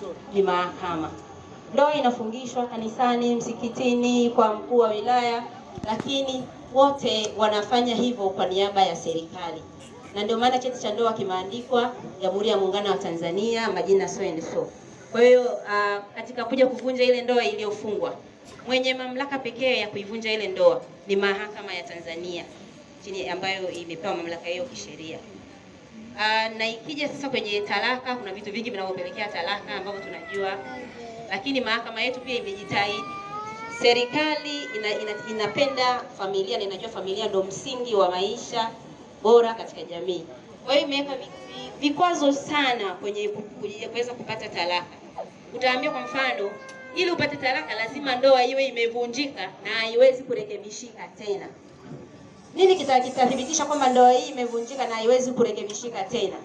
mwisho ni mahakama. Ndoa inafungishwa kanisani, msikitini, kwa mkuu wa wilaya, lakini wote wanafanya hivyo kwa niaba ya serikali. Na ndio maana cheti cha ndoa kimeandikwa Jamhuri ya Muungano wa Tanzania, majina so and so. Kwa hiyo katika kuja kuvunja ile ndoa iliyofungwa, mwenye mamlaka pekee ya kuivunja ile ndoa ni mahakama ya Tanzania, chini ambayo imepewa mamlaka hiyo kisheria. Na ikija sasa kwenye talaka, kuna vitu vingi vinavyopelekea talaka ambavyo tunajua, lakini mahakama yetu pia imejitahidi. Serikali inapenda familia na inajua familia ndio msingi wa maisha bora katika jamii. Kwa hiyo imeweka vikwazo sana kwenye kuweza kupata talaka. Utaambia kwa mfano, ili upate talaka lazima ndoa iwe imevunjika na haiwezi kurekebishika tena. Nini kitathibitisha kwamba ndoa hii imevunjika na haiwezi kurekebishika tena?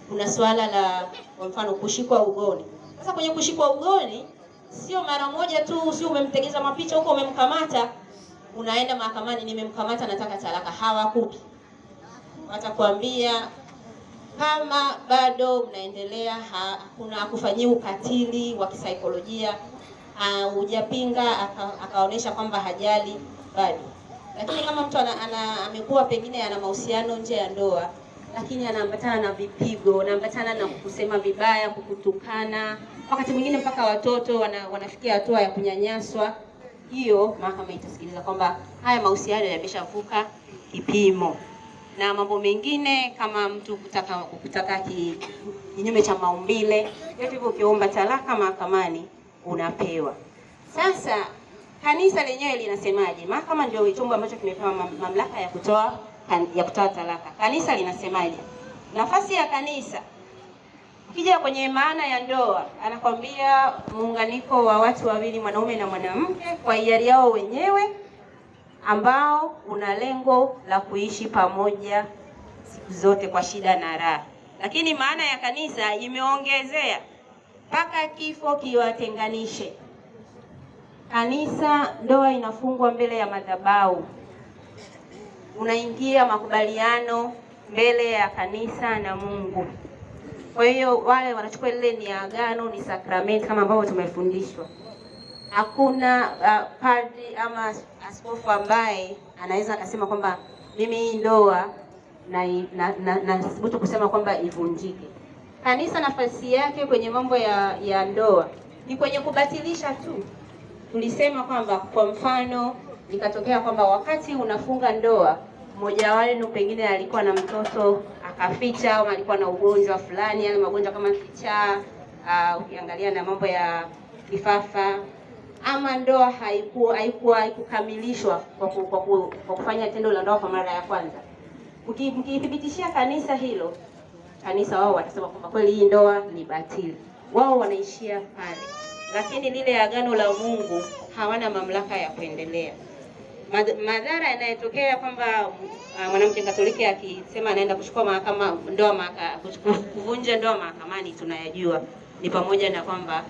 Kuna swala la kwa mfano kushikwa ugoni. Sasa kwenye kushikwa ugoni sio mara moja tu, sio umemtegeza mapicha huko umemkamata, unaenda mahakamani, nimemkamata nataka talaka, hawakupi. Watakwambia kama bado mnaendelea, hakuna kufanyia ukatili wa kisaikolojia, hujapinga akaonesha kwamba hajali bado. Lakini kama mtu amekuwa pengine ana mahusiano nje ya ndoa, lakini anaambatana na vipigo, anaambatana na kusema vibaya, kukutukana, wakati mwingine mpaka watoto wanafikia hatua ya kunyanyaswa, hiyo mahakama itasikiliza kwamba haya mahusiano yameshavuka kipimo. Na mambo mengine kama mtu kutaka kinyume cha maumbile, yote hivyo ukiomba talaka mahakamani unapewa. Sasa kanisa lenyewe linasemaje? Mahakama ndio chombo ambacho kimepewa mamlaka ya kutoa talaka. Kanisa linasemaje? Nafasi ya kanisa, ukija kwenye maana ya ndoa, anakwambia muunganiko wa watu wawili, mwanaume na mwanamke, kwa hiari yao wenyewe, ambao una lengo la kuishi pamoja siku zote kwa shida na raha. Lakini maana ya kanisa imeongezea mpaka kifo kiwatenganishe. Kanisa, ndoa inafungwa mbele ya madhabahu. Unaingia makubaliano mbele ya kanisa na Mungu. Kwa hiyo wale wanachukua ile ni agano, ni sakramenti kama ambavyo tumefundishwa. Hakuna padri ama askofu ambaye anaweza akasema kwamba mimi hii ndoa na thubutu kusema kwamba ivunjike. Kanisa nafasi yake kwenye mambo ya ndoa ni kwenye kubatilisha tu. Tulisema kwamba kwa mfano nikatokea kwamba wakati unafunga ndoa, mmoja wenu pengine alikuwa na mtoto akaficha, au alikuwa na ugonjwa fulani, yani magonjwa kama kichaa, ukiangalia na mambo ya kifafa, ama ndoa haikukamilishwa kwa kufanya tendo la ndoa kwa mara ya kwanza. Mkithibitishia kanisa hilo, kanisa wao watasema kwamba kweli hii ndoa ni batili. Wao wanaishia pale. Lakini lile agano la Mungu hawana mamlaka ya kuendelea. Madhara yanayotokea kwamba mwanamke Katoliki akisema anaenda kuchukua kuvunja ndoa mahakamani tunayajua. Ni pamoja na kwamba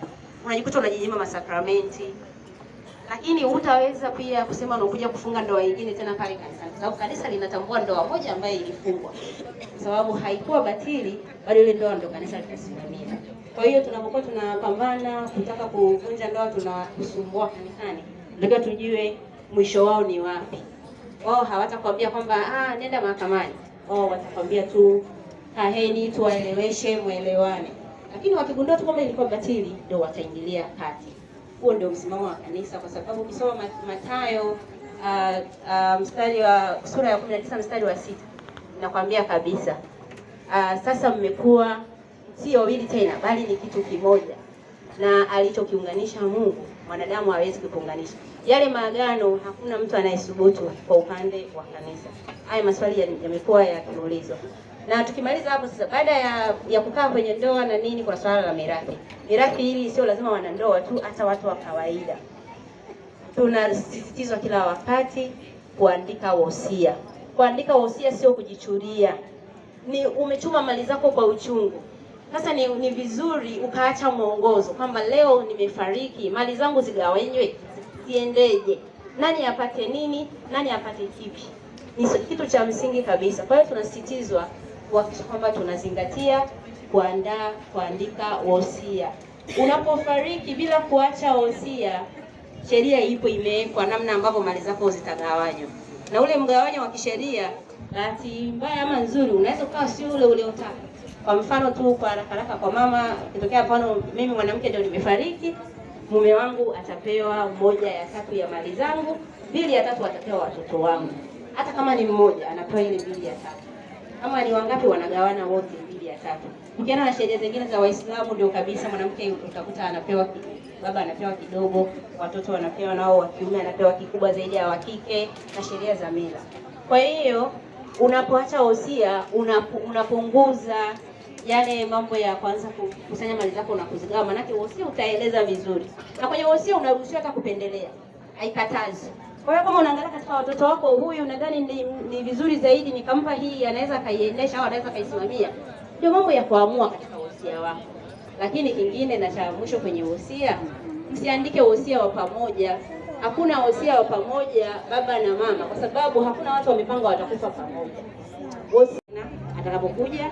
unajikuta unajinyima masakramenti, lakini hutaweza pia kusema unakuja kufunga ndoa nyingine tena pale kanisani, kwa sababu kanisa linatambua ndoa moja ambayo ilifungwa, kwa sababu haikuwa batili, bali ile ndoa ndio kanisa litasimamia. Kwa hiyo tunapokuwa tunapambana kutaka kuvunja ndoa, tunakusumbua kanisani, ndio tujue mwisho wao ni wapi. Wao hawatakwambia kwamba nenda mahakamani. Wao watakwambia tu kaheni, tuwaeleweshe, muelewane. Lakini wakigundua tu kwamba ilikuwa batili, ndio wataingilia kati. Huo ndio msimamo wa kanisa, kwa sababu ukisoma Mathayo mstari wa sura ya 19 mstari wa 6 inakwambia kabisa, sasa mmekuwa sio wawili tena, bali ni kitu kimoja, na alichokiunganisha Mungu mwanadamu hawezi kuunganisha. Yale maagano hakuna mtu anayesubutu kwa upande wa kanisa. Haya maswali yamekuwa yakiulizwa. Na tukimaliza hapo sasa, baada ya kukaa kwenye ndoa na nini, kwa swala la mirathi. Mirathi hili sio lazima wanandoa tu, hata watu wa kawaida. Tunasisitizwa kila wakati kuandika wosia. Kuandika wosia sio kujichuria. Ni umechuma mali zako kwa uchungu. Sasa ni vizuri ukaacha mwongozo kwamba leo nimefariki, mali zangu zigawanywe, ziendeje, nani apate nini, nani apate kipi. Ni kitu cha msingi kabisa. Kwa hiyo tunasisitizwa kuhakikisha kwamba tunazingatia kuandika wosia. Unapofariki bila kuacha wosia, sheria ipo imewekwa namna ambavyo mali zako zitagawanywa, na ule mgawanyo wa kisheria, bahati mbaya ama nzuri, unaweza ukawa sio ule uliotaka. Kwa mfano tu, kwa haraka kwa mama, kitokea mfano mimi mwanamke ndio nimefariki, mume wangu atapewa 1/3 ya mali zangu, 2/3 atapewa watoto wangu. Hata kama ni mmoja anapewa ile 2/3. Kama ni wangapi wanagawana wote 2/3. Ukiona na sheria zingine za Waislamu ndio kabisa, mwanamke utakuta anapewa, baba anapewa kidogo, watoto wanapewa, nao wa kiume anapewa kikubwa zaidi ya wa kike, na sheria za mila. Kwa hiyo unapoacha wosia unapunguza yale mambo ya kwanza kukusanya mali zako na kuzigawa, manake wosia utaeleza vizuri, na kwenye wosia unaruhusiwa hata kupendelea, haikatazi. Kwa hiyo kama unaangalia katika watoto wako, huyu nadhani ni vizuri zaidi nikampa hii, anaweza kaiendesha au anaweza kaisimamia, ndio mambo ya kuamua katika wosia wako. Lakini kingine na cha mwisho kwenye wosia, msiandike wosia wa pamoja. Hakuna wosia wa pamoja baba na mama, kwa sababu hakuna watu wamepanga watakufa pamoja. Wosia atakapokuja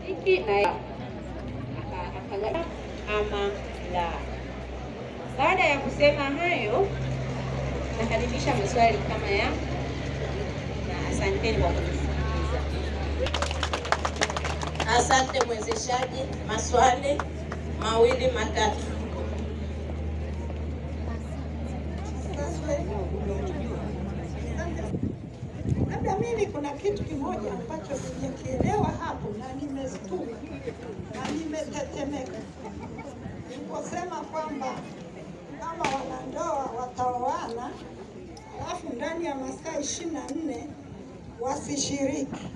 hiki na ama la. Baada ya kusema hayo, nakaribisha maswali kama ya, na asanteni kwa kunisikiliza. Asante mwezeshaji. Maswali mawili matatu. Labda mimi kuna kitu kimoja ambacho sijakielewa hapo na nimestuka na nimetetemeka. Niliposema kwamba kama wanandoa wataoana alafu ndani ya masaa 24 wasishiriki.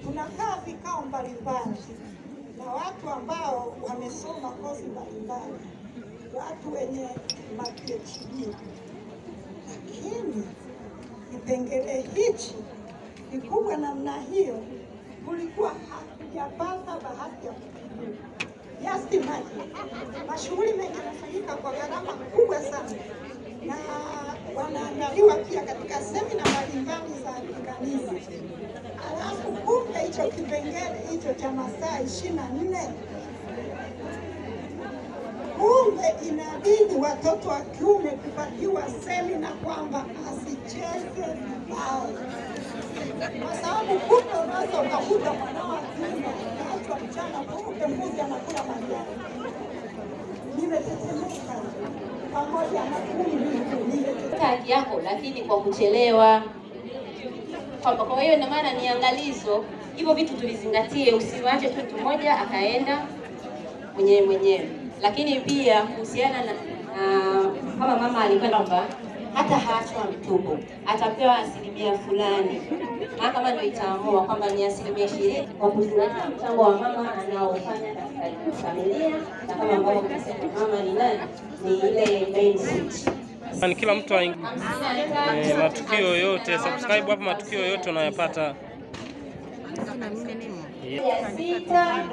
Tunakaa vikao mbalimbali na watu ambao wamesoma kozi mbalimbali, watu wenye PhD, lakini kipengele hichi kikubwa namna hiyo kulikuwa hakujapata bahati ya kupigia. Just imagine, mashughuli mengi yanafanyika kwa gharama kubwa sana, na wanaandaliwa pia katika semina mbalimbali za kanisa. Alafu kumbe hicho kipengele hicho cha masaa 24, kumbe inabidi watoto wa kiume kupatiwa semina kwamba asicheze vibao, kwa sababu kumbe unaweza ukakuta mwanao wa kiume anaachwa mchana kumbe mbuzi anakula majani. Nimetetemeka pamoja na haki yako, lakini kwa kuchelewa. Kwa hiyo ina maana ni angalizo, hivyo vitu tulizingatie, usiwache tu mtu mmoja akaenda mwenyewe. Lakini pia kuhusiana na kama mama alikwenda kwamba hata haachwa mtupu, atapewa asilimia fulani. Mahakama ndio itaamua kwamba ni 20% kwa kuzingatia mchango wa mama anaofanya katika familia, na kama ambavyo tunasema mama ni nani, ni ile main seat. Ni kila mtu matukio yote, subscribe hapa, matukio yote unayapata. Ya 6